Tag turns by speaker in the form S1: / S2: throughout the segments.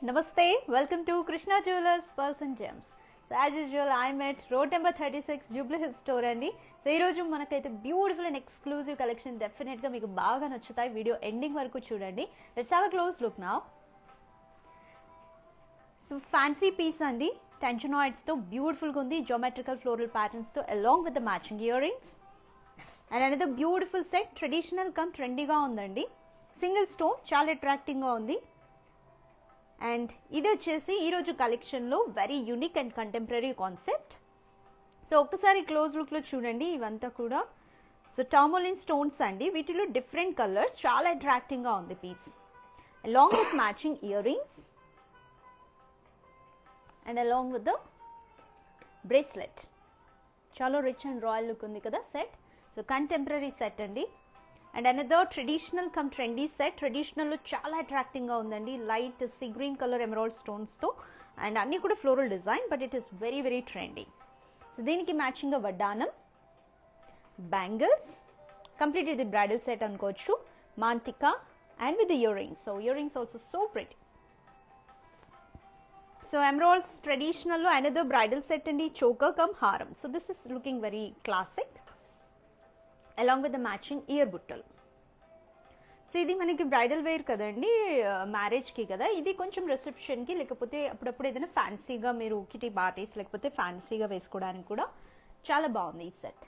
S1: Namaste, welcome to Krishna Jewelers Pearls and Gems. So as usual, I'm at road number 36 Jubilee Hills store అండి. So ఈరోజు మనకైతే beautiful and exclusive collection డెఫినెట్గా మీకు బాగా నచ్చుతాయి. Video ending వరకు చూడండి. Let's have a close look now. So fancy piece అండి, టెన్షనాయిడ్స్తో బ్యూటిఫుల్గా ఉంది, జియోమెట్రికల్ ఫ్లోరల్ ప్యాటర్న్స్తో along with the matching ear rings. And అనేది బ్యూటిఫుల్ సెట్, ట్రెడిషనల్ కమ్ ట్రెండీగా ఉందండి. సింగిల్ స్టోన్ చాలా అట్రాక్టింగ్గా ఉంది. అండ్ ఇది వచ్చేసి ఈరోజు కలెక్షన్లో very unique and contemporary concept. So ఒక్కసారి క్లోజ్ లుక్లో చూడండి. ఇవంతా కూడా సో టామోలిన్ స్టోన్స్ అండి, వీటిలో డిఫరెంట్ కలర్స్, చాలా అట్రాక్టింగ్గా ఉంది piece. Along with matching ear rings and along with the bracelet. చాలా రిచ్ అండ్ రాయల్ లుక్ ఉంది కదా సెట్. సో కంటెంపరీ సెట్ అండి. And another traditional cum trendy set. ట్రెడిషనల్లో చాలా అట్రాక్టింగ్గా ఉందండి, light sea green colour emerald స్టోన్స్తో. అండ్ అన్నీ కూడా floral design, but it is very very trendy. So దీనికి మ్యాచింగ్గా వడ్డానం, బ్యాంగిల్స్, కంప్లీట్ ఇది బ్రైడల్ సెట్ అనుకోవచ్చు, maang tikka and with earrings. So ear rings also so pretty. So emeralds ట్రెడిషనల్లో another bridal set అండి, choker cum haram. So this is looking very classic along with the matching ear బుట్టలు. So ఇది మనకి bridal wear కదండి, మ్యారేజ్కి కదా. ఇది కొంచెం రిసెప్షన్కి, లేకపోతే అప్పుడప్పుడు ఏదైనా ఫ్యాన్సీగా మీరు కిటీ పార్టీస్ లేకపోతే ఫ్యాన్సీగా వేసుకోవడానికి కూడా చాలా బాగుంది ఈ సెట్.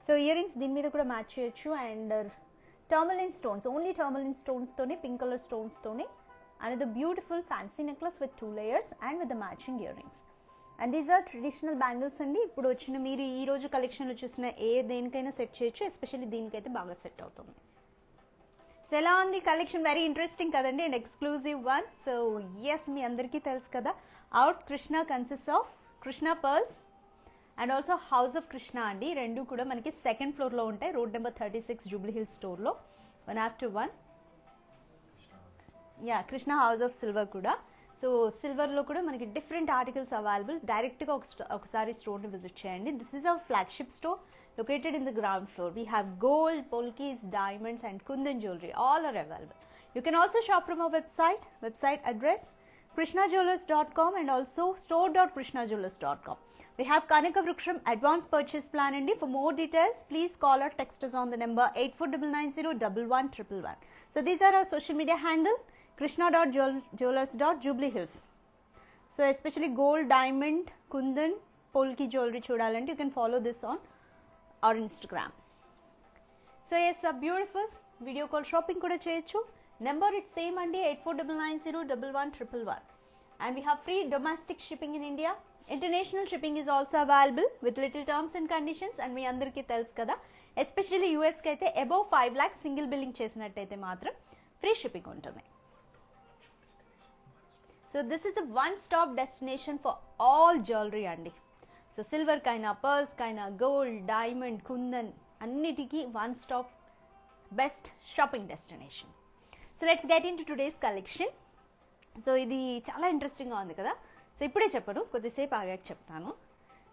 S1: సో ఇయర్ రింగ్స్ దీని మీద కూడా మ్యాచ్ చేయొచ్చు. And tourmaline stones, only tourmaline స్టోన్స్తోనే, పింక్ కలర్ స్టోన్స్తోనే. And the beautiful fancy necklace with 2 layers and with the matching ear rings. And these are traditional bangles అండి. ఇప్పుడు వచ్చిన మీరు ఈరోజు కలెక్షన్లో చూసిన దేనికైనా సెట్ చేయొచ్చు, ఎస్పెషల్లీ దీనికైతే బాగా సెట్ అవుతుంది. సో ఎలా ఉంది కలెక్షన్? వెరీ ఇంట్రెస్టింగ్ కదండి, and exclusive one. So yes, మీ అందరికీ తెలుసు కదా, out Krishna consist of Krishna pearls and also house of Krishna అండి. రెండు కూడా మనకి సెకండ్ ఫ్లోర్లో ఉంటాయి, రోడ్ నెంబర్ 36 జూబ్లీ హిల్స్ స్టోర్లో, 1 after 1. Yeah, Krishna house of silver కూడా. సో సిల్వర్లో కూడా మనకి డిఫరెంట్ ఆర్టికల్స్ అవైలబుల్. డైరెక్ట్గా ఒకసారి స్టోర్ని విజిట్ చేయండి. This is our flagship store located in the ground floor. We have gold, polkis, diamonds and kundan jewelry. All are available. You can also shop from our website address krishnajewelers.com and also store.krishnajewelers.com. We have Kanika Vruksham advance purchase plan andi. For more details, please call or text us on the number 8499011111. So these are our social media handle, krishna.jewelers.jubileehills. So especially gold, diamond, kundan, polki jewelry చూడాలంటే you can follow this on our Instagram. So yes, a beautiful video call shopping kuda cheyochu. Number it's same andi, 8499011111. And we have free domestic shipping in India. International shipping is also available with little terms and conditions. And మీ అందరికీ తెలుసు కదా, especially యూఎస్కి అయితే above 5 lakhs single billing చేసినట్టయితే మాత్రం free shipping ఉంటుంది. So this is the one stop destination for all jewellery అండి. So silver కైనా, pearls కైనా, గోల్డ్, డైమండ్, కుందన్, అన్నిటికీ one stop best shopping destination. So let's get in to today's collection. So ఇది చాలా ఇంట్రెస్టింగ్గా ఉంది కదా. సో ఇప్పుడే చెప్పను, కొద్దిసేపు ఆగాక చెప్తాను.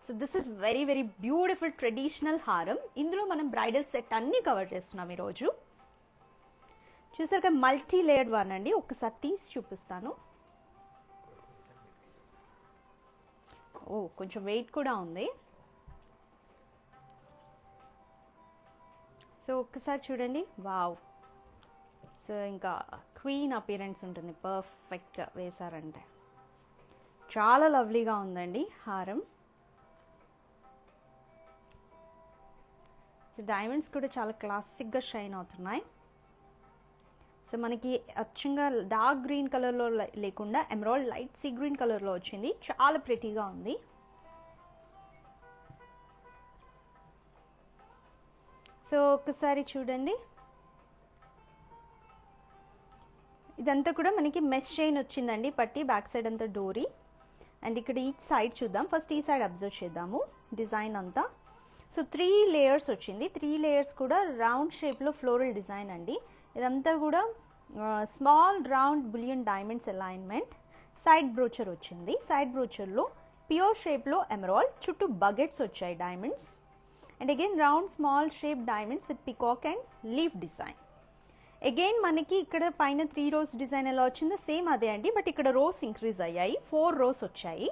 S1: So this is very very beautiful traditional హారం. ఇందులో మనం బ్రైడల్ సెట్ అన్నీ కవర్ చేస్తున్నాం ఈరోజు. చూసారుగా మల్టీ లేయర్డ్ వన్ అండి. ఒకసారి తీసి చూపిస్తాను. ఓ, కొంచెం వెయిట్ కూడా ఉంది. సో ఒక్కసారి చూడండి, వావ్. సో ఇంకా క్వీన్ అపియరెన్స్ ఉంటుంది పర్ఫెక్ట్గా వేశారంటే. చాలా లవ్లీగా ఉందండి హారం. సో డైమండ్స్ కూడా చాలా క్లాసిక్గా షైన్ అవుతున్నాయి. సో మనకి అచ్చంగా డార్క్ గ్రీన్ కలర్లో లేకుండా ఎమరాల్డ్ లైట్ సీ గ్రీన్ కలర్లో వచ్చింది. చాలా ప్రిటీగా ఉంది. సో ఒకసారి చూడండి, ఇదంతా కూడా మనకి మెష్ చైన్ వచ్చిందండి, పట్టి బ్యాక్ సైడ్ అంతా డోరీ. అండ్ ఇక్కడ ఈ సైడ్ చూద్దాం. ఫస్ట్ ఈ సైడ్ అబ్జర్వ్ చేద్దాము డిజైన్ అంతా. సో 3 layers వచ్చింది. 3 layers కూడా రౌండ్ షేప్లో ఫ్లోరల్ డిజైన్ అండి. ఇదంతా కూడా small round bullion diamonds alignment. Side brooch వచ్చింది. సైడ్ బ్రోచర్లో ప్యూర్ షేప్లో ఎమరాల్డ్, చుట్టూ బకెట్స్ వచ్చాయి diamonds. And again round small shape diamonds with peacock and leaf design. Again మనకి ఇక్కడ పైన 3 rows డిజైన్ ఎలా వచ్చిందో సేమ్ అదే అండి, బట్ ఇక్కడ రోస్ ఇంక్రీజ్ అయ్యాయి, 4 rows వచ్చాయి.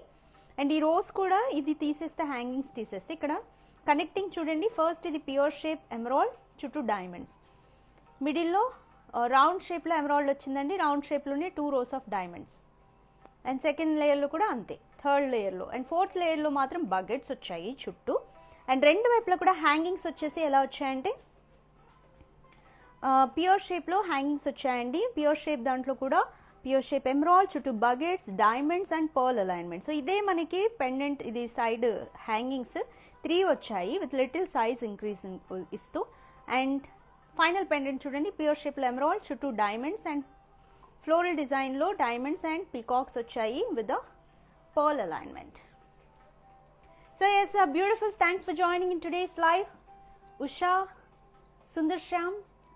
S1: అండ్ ఈ రోస్ కూడా ఇది తీసేస్తే, హ్యాంగింగ్స్ తీసేస్తే ఇక్కడ కనెక్టింగ్ చూడండి. ఫస్ట్ ఇది ప్యూర్ షేప్ ఎమరాల్డ్ చుట్టూ డైమండ్స్, మిడిల్లో రౌండ్ షేప్లో ఎమరాల్డ్ వచ్చిందండి, రౌండ్ షేప్లోనే 2 rows of diamonds. And second లేయర్లో కూడా అంతే, థర్డ్ లేయర్లో అండ్ ఫోర్త్ లేయర్లో మాత్రం బకెట్స్ వచ్చాయి చుట్టూ. అండ్ రెండు వైపులా కూడా హ్యాంగింగ్స్ వచ్చేసి ఎలా వచ్చాయంటే ప్యూర్ షేప్లో హ్యాంగింగ్స్ వచ్చాయండి. ప్యూర్ షేప్ దాంట్లో కూడా ప్యూర్ షేప్ ఎమరాల్డ్ చుట్టూ buckets, diamonds and pearl alignment. So ఇదే మనకి పెండెంట్, ఇది సైడ్ హ్యాంగింగ్స్ 3 వచ్చాయి విత్ లిటిల్ సైజ్ ఇంక్రీజ్ ఇస్తూ. అండ్ ఫైనల్ పెండెంట్ చూడండి, ప్యూర్ షేప్లో ఎమరాల్డ్ చుట్టూ డైమండ్స్ అండ్ ఫ్లోరల్ డిజైన్లో డైమండ్స్ అండ్ పీకాక్స్ వచ్చాయి with the pearl alignment. So yes, beautiful. Thanks for joining in today's live. Usha, Sundarsham,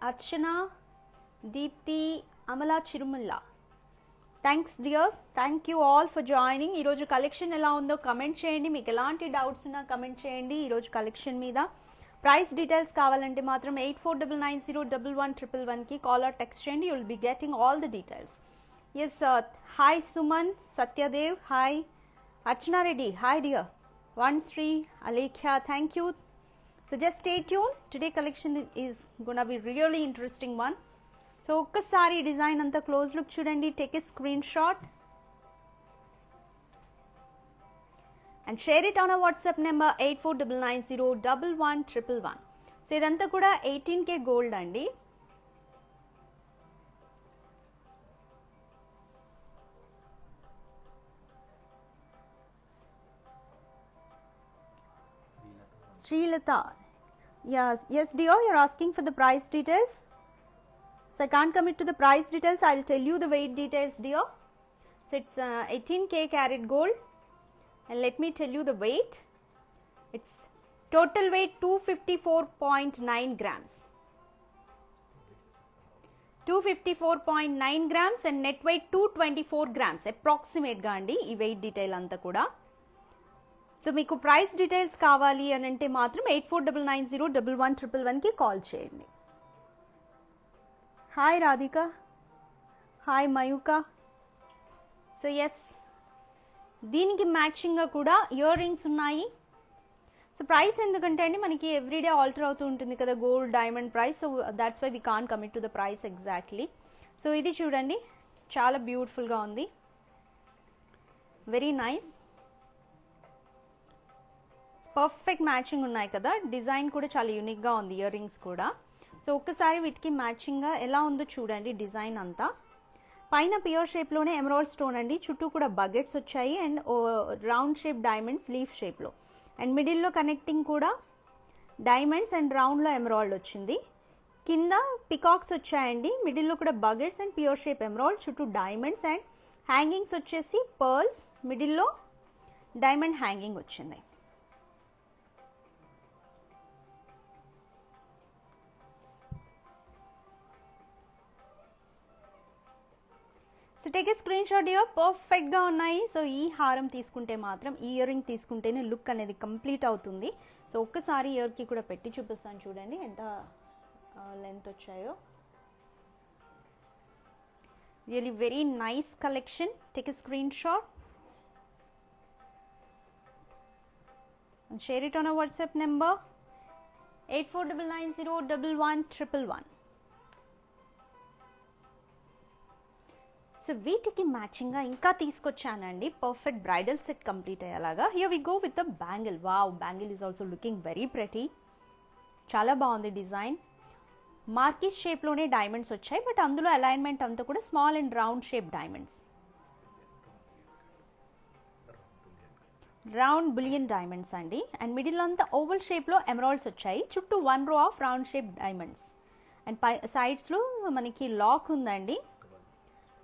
S1: Archana, Deepthi, Amala Chirumulla. Thanks dears. Thank you all for joining. ఈ రోజు collection ఎలా ఉందో comment చేయండి. మీకు ఎలాంటి doubts ఉన్నా comment చేయండి. ఈ రోజు కలెక్షన్ మీద ప్రైస్ డీటెయిల్స్ కావాలంటే మాత్రం 8499011111కి కాల్ ఆర్ టెక్స్ట్ చేయండి. You will be getting all the details. Yes, hi Suman, Satyadev, hi Archana Reddy, hi dear. Vansri, Alekhya, thank you. So just stay tuned. Today collection is gonna be really interesting one. So ఒక్కసారి design అంతా close look చూడండి. Take a screen shot and share it on our WhatsApp number 8499011111. So ఇదంతా కూడా 18K gold అండి. Srilata, yes dear, you're asking for the price details. So I can't commit to the price details. I'll tell you the weight details, dear. So it's 18K carat gold, and let me tell you the weight. It's total weight 254.9 grams. 254.9 grams and net weight 224 grams. Approximate ga andi ee weight detail anta kuda. So మీకు price details కావాలి అని అంటే మాత్రం 8499011111కి call చేయండి. Hi Radhika, hi Mayuka. So yes, దీనికి మ్యాచింగ్గా కూడా ఇయర్ రింగ్స్ ఉన్నాయి. సో ప్రైస్ ఎందుకంటే అండి మనకి ఎవ్రీడే ఆల్టర్ అవుతూ ఉంటుంది కదా gold diamond price. So that's why we can't commit to the price exactly. So ఇది చూడండి, చాలా బ్యూటిఫుల్గా ఉంది, వెరీ నైస్, పర్ఫెక్ట్ మ్యాచింగ్ ఉన్నాయి కదా. డిజైన్ కూడా చాలా యూనిక్గా ఉంది, ఇయర్ రింగ్స్ కూడా. సో ఒక్కసారి వీటికి మ్యాచింగ్గా ఎలా ఉందో చూడండి డిజైన్ అంతా. పైన ప్యూర్ షేప్లోనే ఎమరాల్డ్ స్టోన్ అండి, చుట్టూ కూడా బకెట్స్ వచ్చాయి and round shape diamonds leaf షేప్లో. అండ్ మిడిల్లో కనెక్టింగ్ కూడా డైమండ్స్ అండ్ రౌండ్లో ఎమరాల్డ్ వచ్చింది. కింద పికాక్స్ వచ్చాయండి, మిడిల్లో కూడా buckets and pear shape emerald చుట్టూ డైమండ్స్ అండ్ హ్యాంగింగ్స్ వచ్చేసి పర్ల్స్, మిడిల్లో డైమండ్ హ్యాంగింగ్ వచ్చింది. So take a screen shot year, పర్ఫెక్ట్గా ఉన్నాయి. సో ఈ హారం తీసుకుంటే మాత్రం, ఈ ఇయర్ రింగ్ తీసుకుంటేనే లుక్ అనేది కంప్లీట్ అవుతుంది. సో ఒక్కసారి ఇయర్కి కూడా పెట్టి చూపిస్తాను చూడండి ఎంత లెంత్ వచ్చాయో. Really very nice collection. Take a screen shot and share it on our WhatsApp number 8499011111. So వీటికి మ్యాచింగ్గా ఇంకా తీసుకొచ్చానండి పర్ఫెక్ట్ బ్రైడల్ సెట్ కంప్లీట్ అయ్యేలాగా. Here we go with the bangle. Wow, bangle is also looking very pretty, చాలా బాగుంది design. Marquise షేప్లోనే diamonds వచ్చాయి, but అందులో అలైన్మెంట్ అంతా కూడా small and round shape diamonds, round bullion diamonds అండి. అండ్ మిడిల్ అంతా ఓవల్ షేప్లో ఎమరాల్డ్స్ వచ్చాయి, చుట్టూ 1 row of round shape diamonds. And సైడ్స్లో మనకి లాక్ ఉందండి.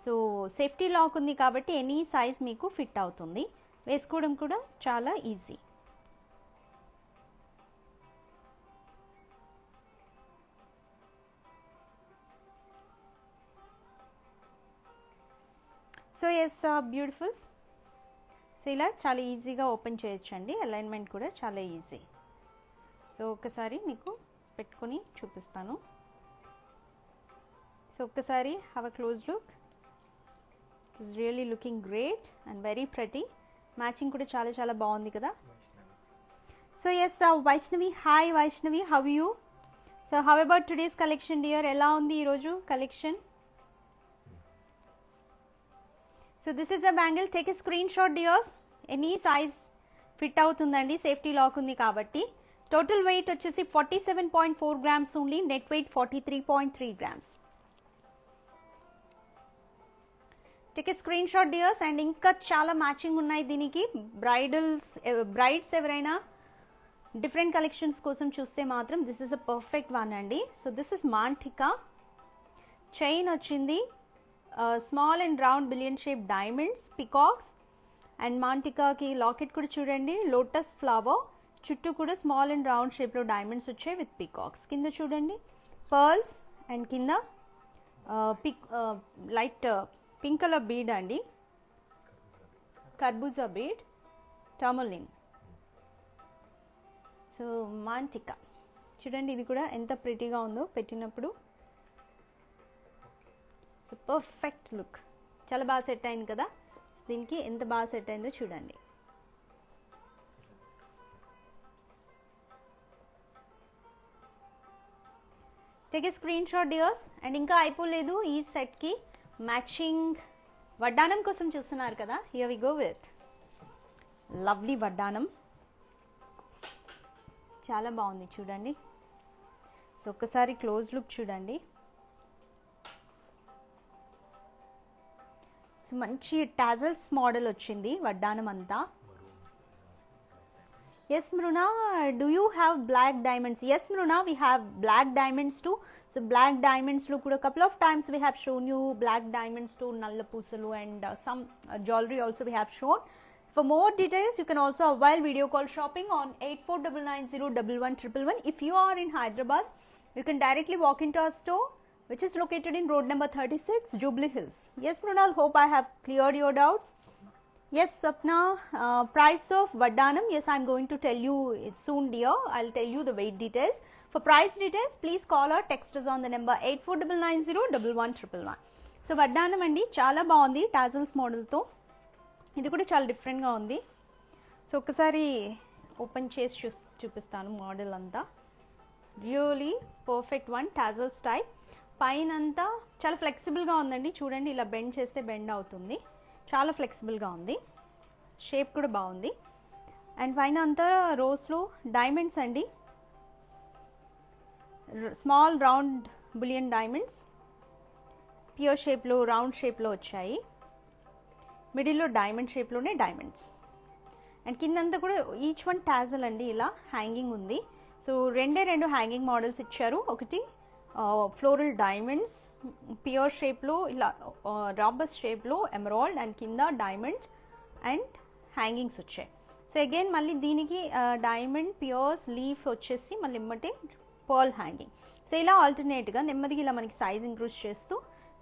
S1: సో సేఫ్టీ లాక్ ఉంది కాబట్టి ఎనీ సైజ్ మీకు ఫిట్ అవుతుంది, వేసుకోవడం కూడా చాలా easy. So yes, beautiful. So ఇలా చాలా ఈజీగా ఓపెన్ చేయొచ్చండి, అలైన్మెంట్ కూడా చాలా ఈజీ. సో ఒకసారి మీకు పెట్టుకొని చూపిస్తాను. సో ఒక్కసారి have a close look. It is really looking great and very pretty. Matching కూడా చాలా చాలా బాగుంది కదా. So yes Vaishnavi, hi Vaishnavi, how you? So how about today's collection dear? ఎలా ఉంది ఈరోజు కలెక్షన్? So this is the bangle. Take a screenshot dears. Any size fit అవుతుందండి, సేఫ్టీ లాక్ ఉంది కాబట్టి. టోటల్ వెయిట్ వచ్చేసి 47.4 grams only. Net weight 43.3 grams. Take a screen shot dears. And ఇంకా చాలా మ్యాచింగ్ ఉన్నాయి దీనికి. బ్రైడ్స్ ఎవరైనా డిఫరెంట్ కలెక్షన్స్ కోసం చూస్తే మాత్రం this is a perfect one అండి. So this is maang tikka. Chain వచ్చింది small and round brilliant shape diamonds, peacocks. And మాంటికాకి లాకెట్ కూడా చూడండి, లోటస్ ఫ్లవర్. చుట్టూ కూడా స్మాల్ అండ్ రౌండ్ షేప్లో డైమండ్స్ వచ్చాయి విత్ పికాక్స్. కింద చూడండి పర్ల్స్ అండ్ కింద లైట్ పింక్ కలర్ బీడ్ అండి, కర్బూజా బీడ్, టర్మలిన్. సో మాంటికా చూడండి, ఇది కూడా ఎంత ప్రిటీగా ఉందో పెట్టినప్పుడు. సో పర్ఫెక్ట్ లుక్, చాలా బాగా సెట్ అయింది కదా. దీనికి ఎంత బాగా సెట్ అయిందో చూడండి. Take a screen shot dears. And ఇంకా అయిపోలేదు ఈ సెట్కి మ్యాచింగ్ వడ్డానం కోసం చూస్తున్నారు కదా. Here we go with lovely వడ్డానం. చాలా బాగుంది చూడండి. సో ఒక్కసారి క్లోజ్ లుక్ చూడండి. సో మంచి టాజల్స్ మోడల్ వచ్చింది వడ్డానం అంతా. Yes Mruna, do you have black diamonds? Yes Mruna, we have black diamonds too. So black diamonds lo kuda couple of times we have shown you black diamonds too, nalla pusalu, and some jewelry also we have shown. For more details you can also avail video call shopping on 8499011111. If you are in Hyderabad, you can directly walk into our store which is located in road number 36, Jubilee Hills. Yes Mrunal, hope I have cleared your doubts. Yes Swapna, price of Vaddanam, yes I am going to tell you it soon dear. I will tell you the weight details. For price details please call or text us on the number 8499011111. So Vaddanam andi చాలా బాగుంది tassels మోడల్తో. ఇది కూడా చాలా డిఫరెంట్గా ఉంది. So ఒకసారి open చేసి చూపిస్తాను మోడల్ అంతా. Really perfect one, tassels type. పైన అంతా చాలా ఫ్లెక్సిబుల్గా ఉందండి చూడండి, ఇలా బెండ్ చేస్తే బెండ్ అవుతుంది. చాలా ఫ్లెక్సిబుల్గా ఉంది, షేప్ కూడా బాగుంది. అండ్ పైన అంతా రోస్లో డైమండ్స్ అండి, small round bullion diamonds pear షేప్లో రౌండ్ షేప్లో వచ్చాయి. మిడిల్లో డైమండ్ షేప్లోనే డైమండ్స్. అండ్ కిందంతా కూడా ఈచ్ వన్ టాజల్ అండి, ఇలా హ్యాంగింగ్ ఉంది. సో రెండు హ్యాంగింగ్ మోడల్స్ ఇచ్చారు. ఒకటి ఫ్లోరల్ డైమండ్స్ ప్యూర్ షేప్లో, ఇలా రాబస్ షేప్లో ఎమరాల్డ్, అండ్ కింద డైమండ్ అండ్ హ్యాంగింగ్స్ వచ్చాయి. సో అగైన్ మళ్ళీ దీనికి డైమండ్ ప్యూర్స్ లీఫ్ వచ్చేసి మళ్ళీ ఇమ్మటే పర్ల్ హ్యాంగింగ్. సో ఇలా ఆల్టర్నేట్గా నెమ్మదిగా ఇలా మనకి సైజ్ ఇంక్రూజ్ చేస్తూ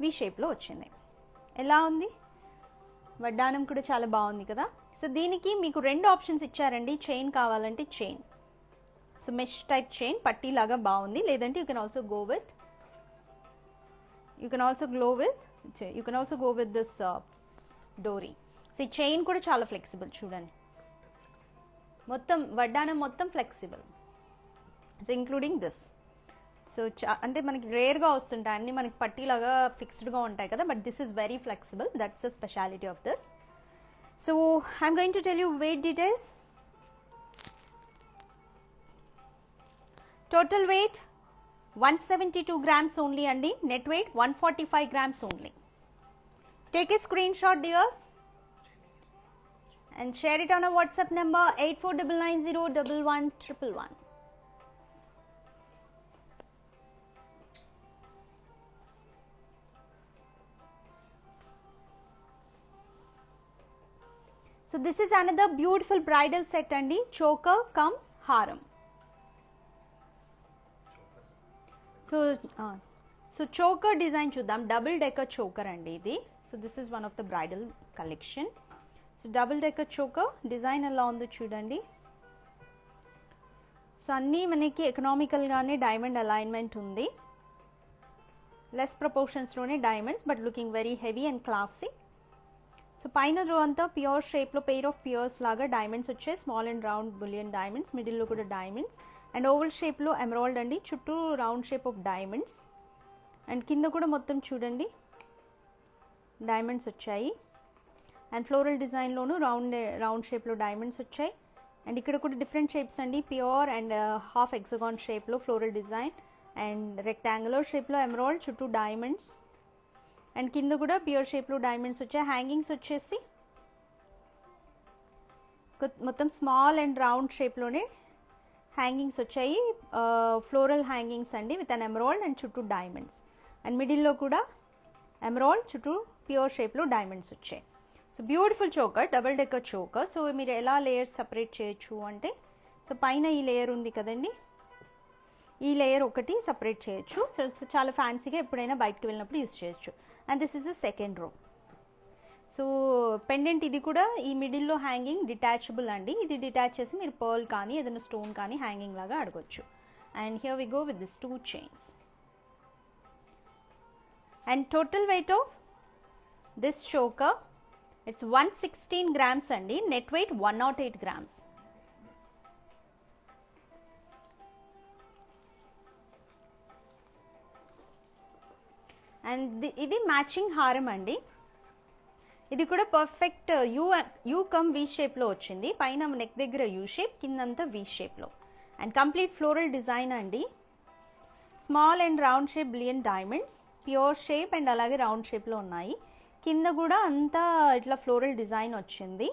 S1: వి షేప్లో వచ్చింది. ఎలా ఉంది వడ్డానం కూడా చాలా బాగుంది కదా. సో దీనికి మీకు రెండు ఆప్షన్స్ ఇచ్చారండి. చైన్ కావాలంటే chain, so mesh type chain పట్టీలాగా బాగుంది. లేదంటే you can also go with this డోరీ. సో ఈ చైన్ కూడా చాలా ఫ్లెక్సిబుల్ చూడండి, మొత్తం వడ్డానం మొత్తం flexible. So including this. So అంటే మనకి రేర్గా వస్తుంటాయి అన్నీ మనకి పట్టీలాగా ఫిక్స్డ్గా ఉంటాయి కదా, but this is very flexible. That's the speciality of this. So I'm going to tell you weight details. Total weight 172 grams only andi. Net weight 145 grams only. Take a screenshot dears and share it on our WhatsApp number 8499011111. So this is another beautiful bridal set andi, choker cum haram. So choker design చూద్దాం. Double decker choker అండి ఇది. So this is one of the bridal collection. So double decker choker design ఎలా ఉందో చూడండి. So అన్నీ మనకి ఎకనామికల్గానే diamond alignment ఉంది. లెస్ ప్రపోర్షన్స్లోనే diamonds but looking very heavy and classy. So పైన రో అంతా ప్యూర్ షేప్లో పెయిర్ ఆఫ్ ప్యూర్స్ లాగా డైమండ్స్ వచ్చాయి, small and round bullion diamonds, మిడిల్లో కూడా డైమండ్స్ అండ్ ఓవల్ షేప్లో ఎమరాల్డ్ అండి, చుట్టూ round shape of diamonds and కింద కూడా మొత్తం చూడండి డైమండ్స్ వచ్చాయి అండ్ ఫ్లోరల్ డిజైన్లోను రౌండ్ షేప్లో డైమండ్స్ వచ్చాయి అండ్ ఇక్కడ కూడా డిఫరెంట్ షేప్స్ అండి, ప్యూర్ అండ్ హాఫ్ ఎక్సగాన్ షేప్లో ఫ్లోరల్ డిజైన్ అండ్ రెక్టాంగులర్ షేప్లో ఎమరాల్డ్, చుట్టూ డైమండ్స్ అండ్ కింద కూడా ప్యూర్ షేప్లో డైమండ్స్ వచ్చాయి. హ్యాంగింగ్స్ వచ్చేసి మొత్తం స్మాల్ అండ్ రౌండ్ షేప్లోనే హ్యాంగింగ్స్ వచ్చాయి, ఫ్లోరల్ హ్యాంగింగ్స్ అండి విత్ అన్ ఎమరాల్డ్ అండ్ చుట్టూ డైమండ్స్ అండ్ మిడిల్లో కూడా ఎమరాల్డ్, చుట్టూ ప్యూర్ షేప్లో డైమండ్స్ వచ్చాయి. So beautiful choker, double decker choker. So మీరు ఎలా లేయర్స్ సపరేట్ చేయొచ్చు అంటే, సో పైన ఈ లేయర్ ఉంది కదండి, ఈ లేయర్ ఒకటి సపరేట్ చేయొచ్చు. సో చాలా ఫ్యాన్సీగా ఎప్పుడైనా బయటకు వెళ్ళినప్పుడు యూస్ చేయొచ్చు. And this is the second row. So pendant ఇది కూడా ఈ మిడిల్లో హ్యాంగింగ్ డిటాచబుల్ అండి, ఇది డిటాచ్ చేసి మీరు పర్ల్ కానీ ఏదైనా స్టోన్ కానీ హ్యాంగింగ్ లాగా అడగొచ్చు. And here we go with this 2 chains. And total weight of this choker, it's 116 grams అండి, నెట్ వెయిట్ 108 grams. అండ్ ఇది మ్యాచింగ్ హారం అండి, ఇది కూడా పర్ఫెక్ట్ యూ కమ్ వి షేప్లో వచ్చింది, పైన నెక్ దగ్గర యూ షేప్, కిందంతా వి షేప్లో అండ్ కంప్లీట్ ఫ్లోరల్ డిజైన్ అండి, small and round shape brilliant diamonds, pure shape and అలాగే రౌండ్ షేప్లో ఉన్నాయి. కింద కూడా అంతా ఇట్లా ఫ్లోరల్ డిజైన్ వచ్చింది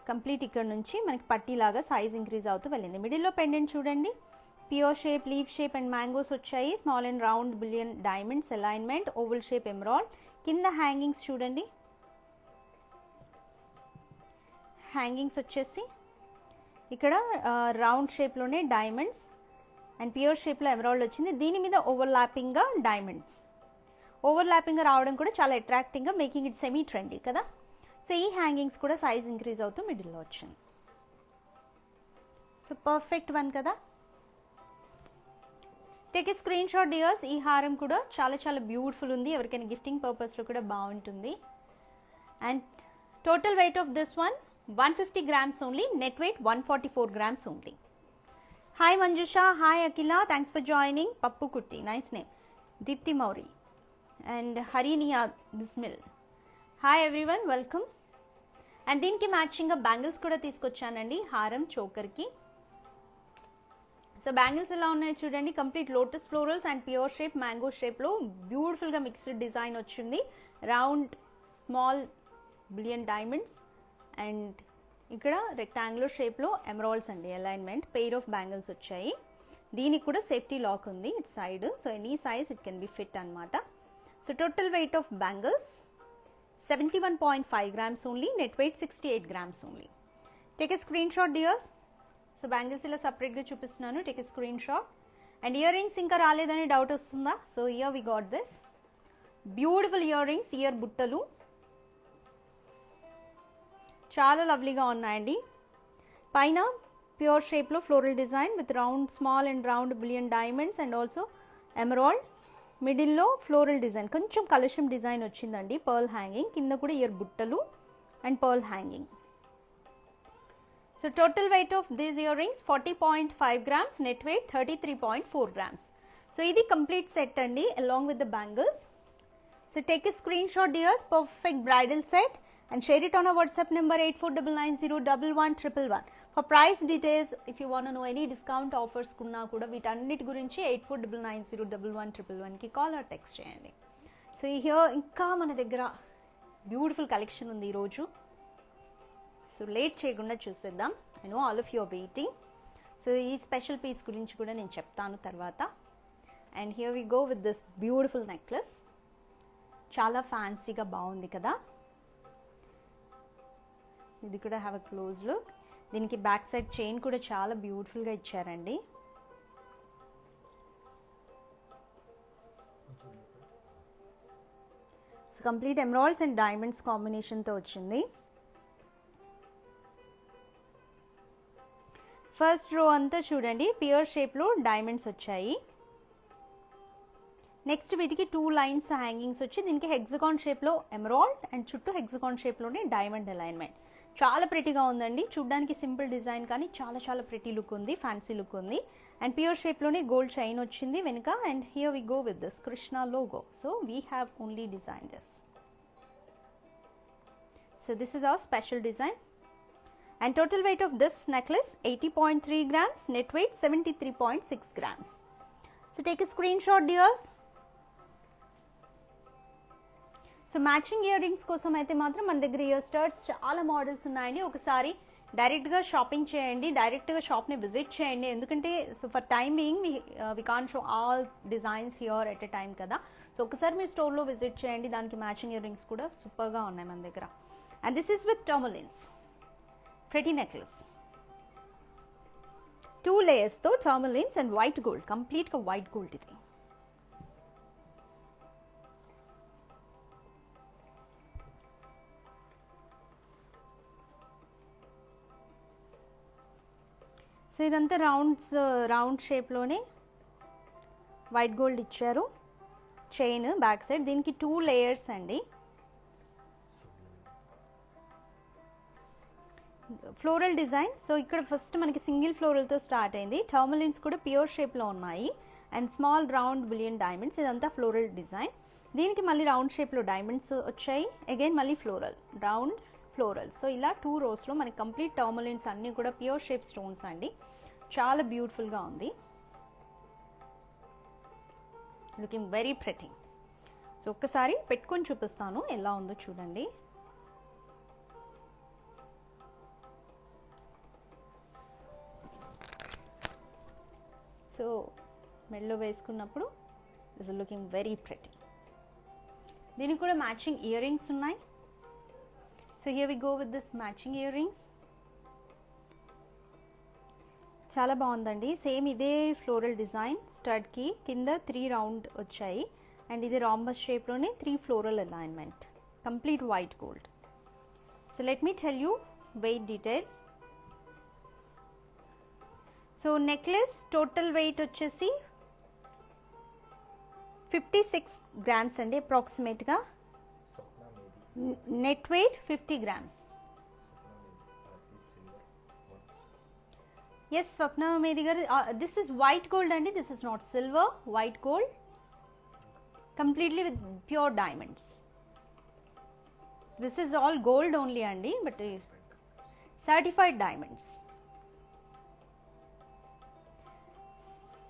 S1: కంప్లీట్. ఇక్కడ నుంచి మనకి పట్టీలాగా సైజ్ ఇంక్రీజ్ అవుతూ వెళ్ళింది. మిడిల్లో పెండెంట్ చూడండి, pear shape, leaf shape and mangoes వచ్చాయి, small and round brilliant diamonds alignment, oval shape emerald. కింద హ్యాంగింగ్స్ చూడండి, హ్యాంగింగ్స్ వచ్చేసి ఇక్కడ రౌండ్ షేప్లోనే డైమండ్స్ అండ్ ప్యూర్ షేప్లో ఎమరాల్డ్ వచ్చింది, దీని మీద ఓవర్లాపింగ్గా డైమండ్స్. ఓవర్లాపింగ్గా రావడం కూడా చాలా అట్రాక్టింగ్గా మేకింగ్ ఇట్ సెమీ ట్రెండీ కదా. సో ఈ హ్యాంగింగ్స్ కూడా సైజ్ ఇంక్రీజ్ అవుతూ మిడిల్లో వచ్చింది. సో పర్ఫెక్ట్ వన్ కదా. Take a screen shot dears. ఈ హారం కూడా చాలా చాలా బ్యూటిఫుల్ ఉంది, ఎవరికైనా గిఫ్టింగ్ పర్పస్లో కూడా బాగుంటుంది. And total weight of this one 150 grams only, net weight 144 grams only. Hi Manjusha, hi Akhila, thanks for joining. Pappu Kutti, nice name. Deepthi Mouri and Harinia Bismil, hi everyone, welcome. And దీనికి మ్యాచింగ్గా బ్యాంగిల్స్ కూడా తీసుకొచ్చానండి హారం చోకర్కి. సో బ్యాంగిల్స్ ఎలా ఉన్నాయో చూడండి, complete lotus florals and pear shape mango షేప్లో బ్యూటిఫుల్గా మిక్స్డ్ డిజైన్ వచ్చింది, round small brilliant diamonds and ఇక్కడ రెక్టాంగులర్ షేప్లో ఎమరాల్డ్స్ అండి అలైన్మెంట్, పెయిర్ ఆఫ్ బ్యాంగిల్స్ వచ్చాయి. దీనికి కూడా సేఫ్టీ లాక్ ఉంది it side, so any size it can be fit అనమాట. So total weight of bangles 71.5 grams only, net weight 68 grams only. Take a screen shot dears. So bangles ఇలా సపరేట్గా చూపిస్తున్నాను, take a screen shot. And earrings ఇంకా రాలేదని doubt వస్తుందా? So here we got this beautiful earrings, ear బుట్టలు చాలా లవ్లీగా ఉన్నాయండి. పైన ప్యూర్ షేప్లో floral design with round small and round brilliant diamonds and also emerald. మిడిల్లో ఫ్లోరల్ డిజైన్, కొంచెం కలశం డిజైన్ వచ్చిందండి, పర్ల్ హ్యాంగింగ్, కింద కూడా ఇయర్ బుట్టలు and pearl hanging. So total weight of these earrings 40.5 grams, net weight 33.4 grams. So ఇది complete set అండి along with the bangles. So take a screen shot dears, perfect bridal set and share it on our WhatsApp number 8499011111. For price details, if you want to know any discount offers kunna kuda వీటన్నిటి గురించి 8499011111 కి call or text చేయండి. So here ఇంకా మన దగ్గర beautiful collection ఉంది ఈరోజు. So late చేయకుండా చూసేద్దాం. I know all of you are waiting. So ఈ స్పెషల్ పీస్ గురించి కూడా నేను చెప్తాను తర్వాత. And here we go with this beautiful necklace, చాలా ఫ్యాన్సీగా బాగుంది కదా. ఇది కూడా హ్యావ్ అ క్లోజ్ లుక్. దీనికి బ్యాక్ సైడ్ చైన్ కూడా చాలా బ్యూటిఫుల్గా ఇచ్చారండి. So complete emeralds and diamonds కాంబినేషన్తో వచ్చింది. ఫస్ట్ రో అంతా చూడండి ప్యూర్ షేప్లో డైమండ్స్ వచ్చాయి. నెక్స్ట్ వీటికి 2 లైన్స్ హ్యాంగింగ్స్ వచ్చి దీనికి హెక్సగాన్ షేప్లో ఎమరాల్డ్ అండ్ చుట్టూ హెక్సగాన్ షేప్లోనే డైమండ్ అలైన్మెంట్. చాలా ప్రెటీగా ఉందండి, చూడ్డానికి సింపుల్ డిజైన్ కానీ చాలా చాలా ప్రెటీ లుక్ ఉంది, ఫ్యాన్సీ లుక్ ఉంది. అండ్ ప్యూర్ షేప్లోనే గోల్డ్ చైన్ వచ్చింది వెనుక. And here we go with this Krishna logo. So we have only design this. So this is our special design. And total weight of this necklace 80.3 grams, net weight 73.6 grams. So take a screenshot dears. So matching ear rings కోసం అయితే మాత్రం మన దగ్గర year stars చాలా models ఉన్నాయండి. ఒకసారి డైరెక్ట్గా shopping చేయండి, డైరెక్ట్గా షాప్ని విజిట్ చేయండి. ఎందుకంటే so for time being we can show all designs here at a time కదా. సో ఒకసారి మీరు స్టోర్లో విజిట్ చేయండి, దానికి మ్యాచింగ్ ఇయర్ రింగ్స్ కూడా సూపర్గా ఉన్నాయి మన దగ్గర. And this is with tourmalines pretty necklace, 2 layers తో tourmalines and white gold, complete గా వైట్ గోల్డ్ ఇది. సో ఇదంతా రౌండ్ షేప్లోనే వైట్ గోల్డ్ ఇచ్చారు. చైన్ బ్యాక్ సైడ్, దీనికి 2 లేయర్స్ అండి. Floral design. సో ఇక్కడ ఫస్ట్ మనకి సింగిల్ ఫ్లోరల్తో స్టార్ట్ అయింది. టర్మలిన్స్ కూడా ప్యూర్ షేప్లో ఉన్నాయి and small round brilliant diamonds. ఇదంతా ఫ్లోరల్ డిజైన్. దీనికి మళ్ళీ రౌండ్ షేప్లో డైమండ్స్ వచ్చాయి, అగైన్ మళ్ళీ ఫ్లోరల్, రౌండ్ ఫ్లోరల్. సో ఇలా 2 రోస్లో మనకి కంప్లీట్ టర్మలిన్స్ అన్నీ కూడా ప్యూర్ షేప్ స్టోన్స్ అండి. చాలా బ్యూటిఫుల్గా ఉంది, లుకింగ్ వెరీ ప్రెటీ. సో ఒక్కసారి పెట్టుకొని చూపిస్తాను ఎలా ఉందో చూడండి. సో మెడలో వేసుకున్నప్పుడు ఇస్ లుకింగ్ వెరీ ప్రెటీ. దీనికి కూడా మ్యాచింగ్ ఇయర్ రింగ్స్ ఉన్నాయి. So here we go with this matching ear rings. చాలా బాగుందండి. సేమ్ ఇదే ఫ్లోరల్ డిజైన్, స్టడ్కి కింద 3 రౌండ్ వచ్చాయి అండ్ ఇది రాంబస్ షేప్లోనే 3 floral alignment, complete white gold. So let me tell you weight details. So necklace total weight వచ్చేసి 56 grams అండి అప్రాక్సిమేట్గా. Net weight 50 grams. Yes Swapna Medi garu, this is white gold అండి, this is not silver, white gold completely with pear diamonds. This is all gold only అండి, but certified diamonds.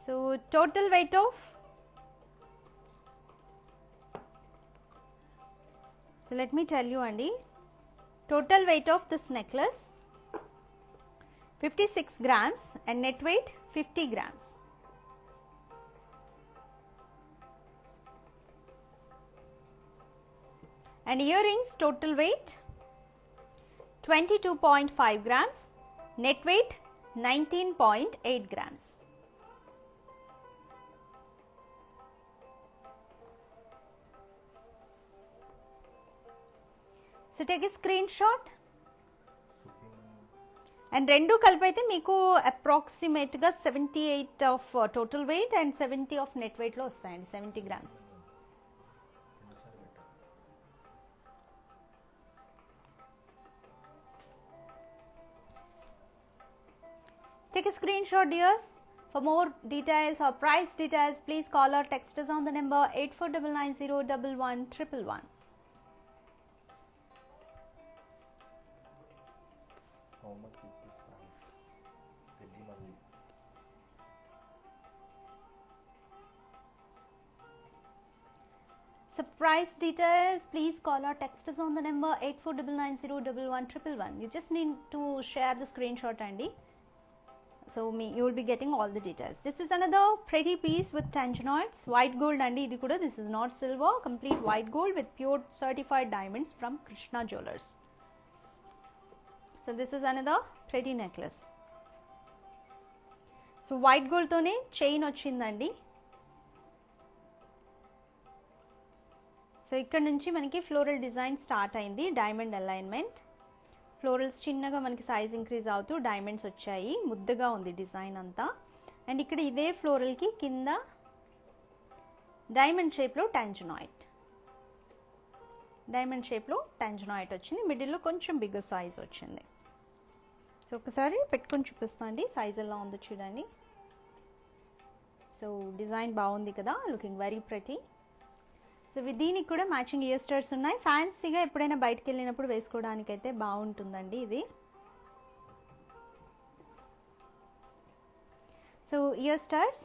S1: So total weight of, so let me tell you Andy, total weight of this necklace 56 grams and net weight 50 grams. And earrings total weight 22.5 grams, net weight 19.8 grams. So take a screen shot. And రెండు కలిపి అయితే మీకు అప్రాక్సిమేట్గా 78 of total weight and 70 of net వెయిట్లో వస్తాయండి, 70 grams. Take a screenshot dears. For more details or price details, please call or text us on the number 8499011111.
S2: How much is this price? Peddi malli.
S1: So price details, please call or text us on the number 8499011111. You just need to share the screenshot Andy. So you will be getting all the details. This is another pretty piece with tangerinoids, white gold Andy. Idi kuda, this is not silver, complete white gold with pure certified diamonds from Krishna Jewelers. So this is another pretty necklace. So white gold tone chain వచ్చిందండి. So ఇక్కడ నుంచి మనకి floral design start అయింది, diamond alignment. Florals చిన్నగా మనకి size increase అవుతూ diamonds వచ్చాయి, ముద్దగా ఉంది డిజైన్ అంతా. అండ్ ఇక్కడ ఇదే ఫ్లోరల్కి కింద డైమండ్ షేప్లో టాంజనాయిట్, డైమండ్ షేప్లో టాంజనాయిట్ వచ్చింది. మిడిల్లో కొంచెం బిగ్గర్ సైజ్ వచ్చింది. సో ఒకసారి పెట్టుకొని చూపిస్తాను అండి సైజ్ ఎలా ఉందో చూడండి. సో డిజైన్ బాగుంది కదా, లుకింగ్ వెరీ ప్రెటీ. సో దీనికి కూడా మ్యాచింగ్ ఇయర్ స్టడ్స్ ఉన్నాయి. ఫ్యాన్సీగా ఎప్పుడైనా బయటకు వెళ్ళినప్పుడు వేసుకోవడానికి అయితే బాగుంటుందండి ఇది. సో ఇయర్ స్టడ్స్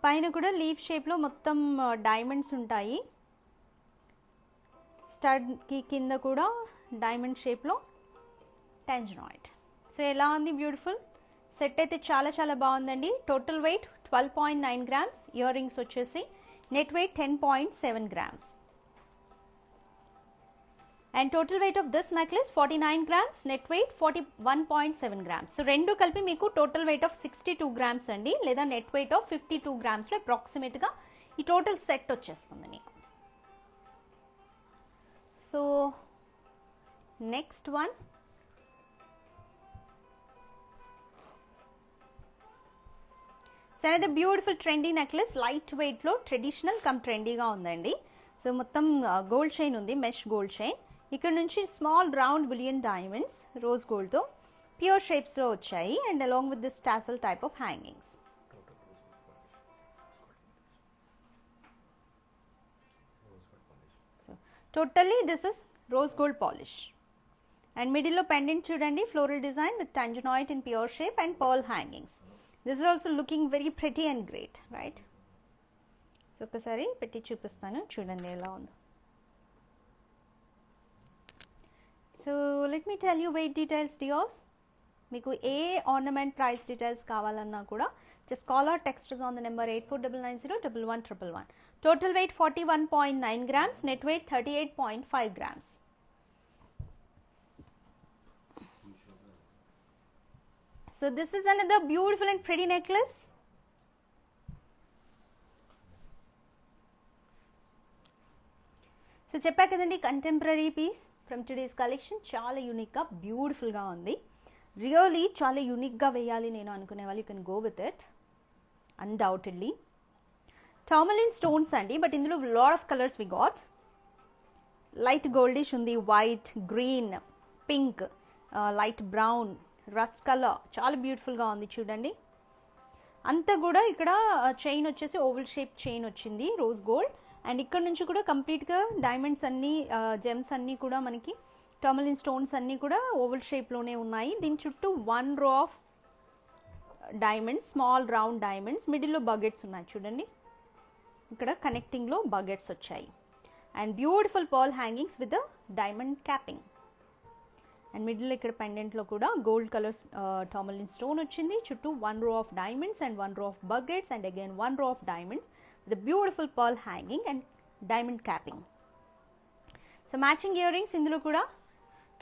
S1: పైన కూడా లీఫ్ షేప్లో మొత్తం డైమండ్స్ ఉంటాయి. స్టడ్కి కింద కూడా డైమండ్ షేప్లో టాంజనాయిట్. సో ఎలా ఉంది బ్యూటిఫుల్ సెట్ అయితే చాలా చాలా బాగుందండి. Total weight 12.9 grams, ear rings వచ్చేసి net weight 10.7 grams. And total weight of this necklace 49 grams, net weight 41.7 grams. So రెండు కలిపి మీకు టోటల్ వెయిట్ ఆఫ్ 62 grams అండి, లేదా నెట్ వెయిట్ ఆఫ్ 52 grams అప్రాక్సిమేట్గా ఈ టోటల్ సెట్ వచ్చేస్తుంది మీకు. సో నెక్స్ట్ వన్ సో అనేది బ్యూటిఫుల్ ట్రెండీ నెక్లెస్, లైట్ వెయిట్లో ట్రెడిషనల్ కమ్ ట్రెండీగా ఉందండి. సో మొత్తం గోల్డ్ చైన్ ఉంది, మెష్ గోల్డ్ చైన్. ఇక్కడ నుంచి small round bullion diamonds rose గోల్డ్తో ప్యూర్ షేప్స్లో వచ్చాయి. And along with this tassel type of hangings. Totally this is rose gold polish. And మిడిల్లో పెండెంట్ చూడండి, floral design with tanzanite in pure shape and pearl hangings. This is also looking very pretty and great, right? So ఒకసారి పెట్టి చూపిస్తాను చూడండి ఎలా ఉందో. So let me tell you weight details డియోస్. మీకు ఏ ఆర్నమెంట్ ప్రైస్ డీటెయిల్స్ కావాలన్నా కూడా just call or text on the number 8499011111. Total weight 41.9 grams, net weight 38.5 grams. So this is another beautiful and pretty necklace. So చెప్పా కదండి contemporary piece from today's collection చాలా యూనిక్గా బ్యూటిఫుల్గా ఉంది. రియలీ చాలా యూనిక్గా వేయాలి నేను అనుకునే వాళ్ళు you can go with it undoubtedly. Tourmaline stones అండి, బట్ ఇందులో lot of colours we got. Light goldish ఉంది, white, green, pink, light brown, rust colour, చాలా బ్యూటిఫుల్గా ఉంది చూడండి. అంతా కూడా ఇక్కడ చైన్ వచ్చేసి ఓవల్ షేప్ చైన్ వచ్చింది రోజ్ గోల్డ్. అండ్ ఇక్కడ నుంచి కూడా కంప్లీట్గా డైమండ్స్ అన్నీ, జెమ్స్ అన్నీ కూడా మనకి టర్మలిన్ స్టోన్స్ అన్నీ కూడా ఓవల్ షేప్లోనే ఉన్నాయి. దీని చుట్టూ 1 row of diamonds, small round diamonds, మిడిల్లో బకెట్స్ ఉన్నాయి చూడండి. ఇక్కడ కనెక్టింగ్లో బకెట్స్ వచ్చాయి. And beautiful pearl hangings with diamond capping. And middle ఇక్కడ పెండెంట్లో కూడా గోల్డ్ కలర్ టార్మలిన్ స్టోన్ వచ్చింది. చుట్టూ 1 row of diamonds and 1 row of baguettes and again 1 row of diamonds with beautiful pearl hanging and diamond capping. So matching ear rings ఇందులో కూడా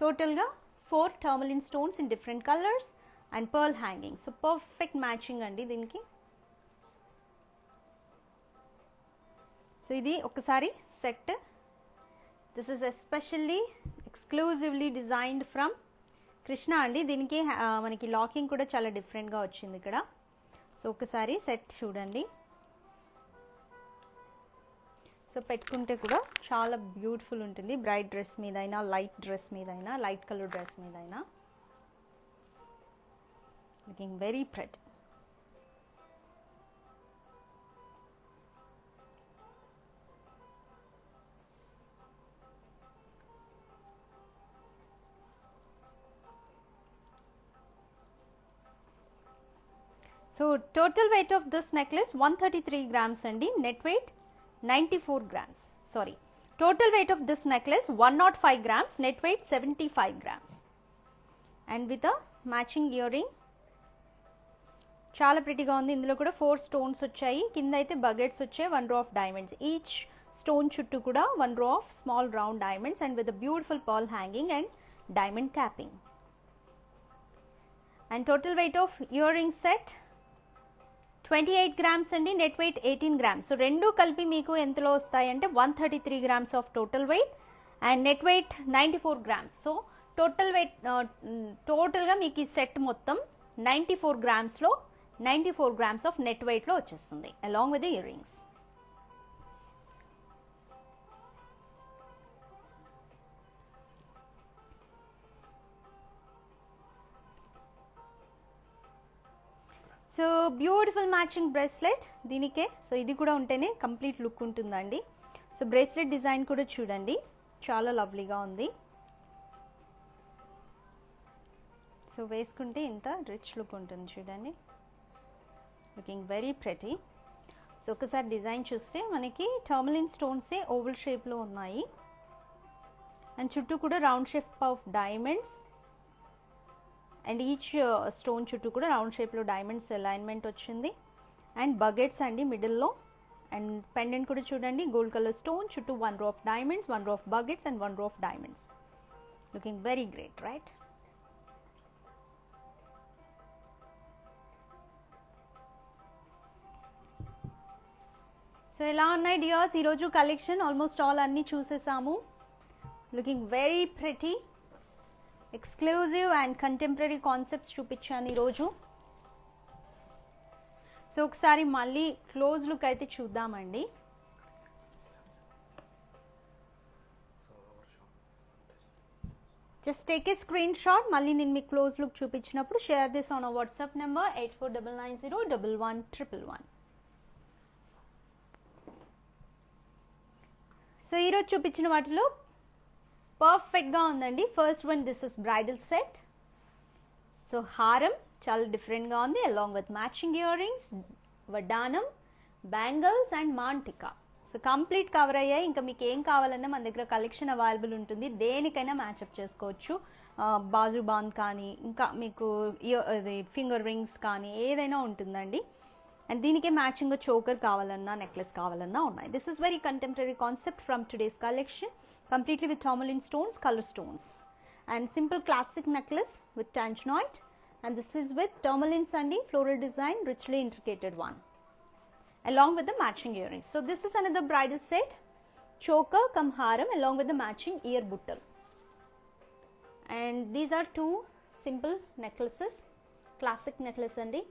S1: టోటల్గా 4 tourmaline stones in different colours and pearl hanging. So perfect matching అండి దీనికి. So ఇది ఒకసారి set. This is especially exclusively designed from Krishna అండి. దీనికి మనకి లాకింగ్ కూడా చాలా డిఫరెంట్గా వచ్చింది ఇక్కడ. సో ఒకసారి సెట్ చూడండి. సో పెట్టుకుంటే కూడా చాలా బ్యూటిఫుల్ ఉంటుంది. బ్రైట్ డ్రెస్ మీద అయినా, లైట్ డ్రెస్ మీద అయినా, లైట్ కలర్ డ్రెస్ మీద అయినా looking very pretty. So total weight of this necklace 133 grams అండి, net weight 94 grams. Sorry, total weight of this necklace 105 grams, net weight 75 grams. And with a matching earring, చాలా ప్రిటీగా ఉంది. ఇందులో కూడా 4 stones వచ్చాయి. కింద అయితే బకెట్స్ వచ్చాయి, 1 row of diamonds. Each stone చుట్టూ కూడా 1 row of small round diamonds and with beautiful pearl hanging and diamond capping. And total weight of ear ring set 28 grams అండి, నెట్ వెయిట్ 18 grams. సో రెండు కలిపి మీకు ఎంతలో వస్తాయంటే 133 grams of total weight and net weight 94 grams. So total wait టోటల్గా మీకు ఈ set మొత్తం 94 grams లో 94 grams ఆఫ్ నెట్ వెయిట్లో వచ్చేస్తుంది along with the ear rings. So beautiful matching bracelet దీనికే. సో ఇది కూడా ఉంటేనే కంప్లీట్ లుక్ ఉంటుందండి. సో బ్రేస్లెట్ డిజైన్ కూడా చూడండి, చాలా లవ్లీగా ఉంది. సో వేసుకుంటే ఇంత రిచ్ లుక్ ఉంటుంది చూడండి, లుకింగ్ వెరీ ప్రెటీ. సో ఒకసారి డిజైన్ చూస్తే మనకి టర్మలిన్ స్టోన్సే ఓవల్ షేప్లో ఉన్నాయి అండ్ చుట్టూ కూడా round shape of diamonds and each stone చుట్టూ కూడా రౌండ్ షేప్లో డైమండ్స్ అలైన్మెంట్ వచ్చింది అండ్ బకెట్స్ అండి మిడిల్లో. అండ్ పెండెంట్ కూడా చూడండి, గోల్డ్ కలర్ స్టోన్ చుట్టూ 1 row of diamonds, 1 row of baguettes and 1 row of diamonds. Looking very great, right? So ఎలా ఉన్నాయి డియర్స్ ఈరోజు కలెక్షన్? ఆల్మోస్ట్ ఆల్ అన్నీ చూసేసాము. Looking very pretty, exclusive and contemporary concepts చూపించాను ఈరోజు. సో ఒకసారి మళ్ళీ క్లోజ్ లుక్ అయితే చూద్దామండి. Just take a screen shot. మళ్ళీ నేను మీకు క్లోజ్ లుక్ చూపించినప్పుడు share this on WhatsApp number 8499011111. So ఈరోజు చూపించిన వాటిలో పర్ఫెక్ట్గా ఉందండి. First one, this is bridal set. So హారం చాలా డిఫరెంట్గా ఉంది, along with matching year rings, వడ్డానం, బ్యాంగిల్స్ అండ్ మాంటికా. సో కంప్లీట్ కవర్ అయ్యాయి. ఇంకా మీకు ఏం కావాలన్నా మన దగ్గర కలెక్షన్ అవైలబుల్ ఉంటుంది, దేనికైనా మ్యాచ్అప్ చేసుకోవచ్చు. బాజు బాంద్ కానీ, ఇంకా మీకు ఫింగర్ రింగ్స్ కానీ ఏదైనా ఉంటుందండి. అండ్ దీనికే మ్యాచింగ్ చోకర్ కావాలన్నా, నెక్లెస్ కావాలన్నా ఉన్నాయి. This is very contemporary concept from today's collection, completely with tourmaline stones, color stones, and simple classic necklace with tanzanite, and this is with tourmaline sandi floral design, richly intricated one, along with the matching earrings. So this is another bridal set, choker cum haram along with the matching ear buttal, and these are two simple necklaces, classic necklace andi.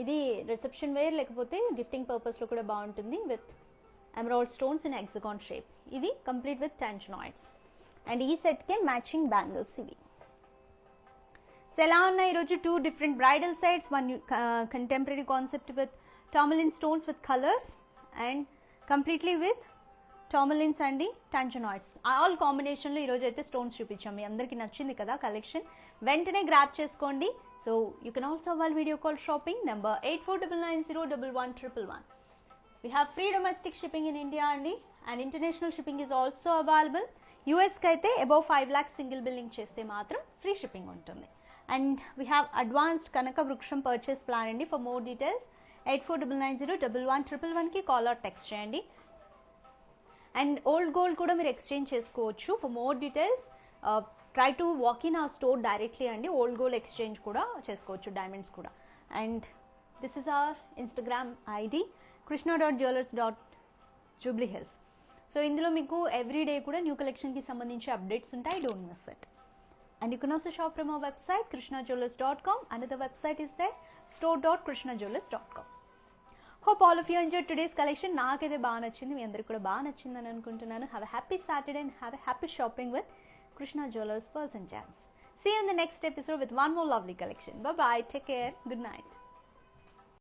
S1: ఇది reception wear లేకపోతే gifting పర్పస్లో కూడా బాగుంటుంది, with emerald stones in hexagon shape. ఇది complete with tanzanites and ఈ సెట్కే matching bangles ఇవి. So ఎలా ఉన్నాయి ఈరోజు? 2 different bridal sets, 1 contemporary concept with tourmaline stones with colours and completely with tourmalines అండి టెన్షనాయిడ్స్. ఆల్ కాంబినేషన్లో ఈరోజు అయితే స్టోన్స్ చూపించాం. మీ అందరికీ నచ్చింది కదా కలెక్షన్? వెంటనే గ్రాప్ చేసుకోండి. So you can also avail video call shopping number 8499011111. We have free domestic shipping in India and international shipping is also available. US ki aithe above 5 lakhs single billing cheste matram free shipping untundi. And we have advanced Kanaka Vruksham purchase plan andi. For more details 8499011111 ki call or text cheyandi. And old gold kuda meer exchange chesukochu. For more details try to walk in our store directly andi. Old gold exchange kuda chesukochu, diamonds kuda. And this is our Instagram ID krishna.jewelers.jubileehills. So ఇందులో మీకు everyday కూడా new కలెక్షన్కి సంబంధించి updates ఉంటాయి, don't miss it. And you can also shop from our website krishnajewelers.com. Another website is there, store.krishnajewelers.com. Hope all of you enjoyed today's collection. నాకైతే బాగా నచ్చింది, మీ అందరికి కూడా బాగా నచ్చిందని అనుకుంటున్నాను. Have a happy Saturday and have a happy shopping with Krishna Jewelers Pearls and Gems. See you in the next episode with one more lovely collection. Bye bye, take care, good night.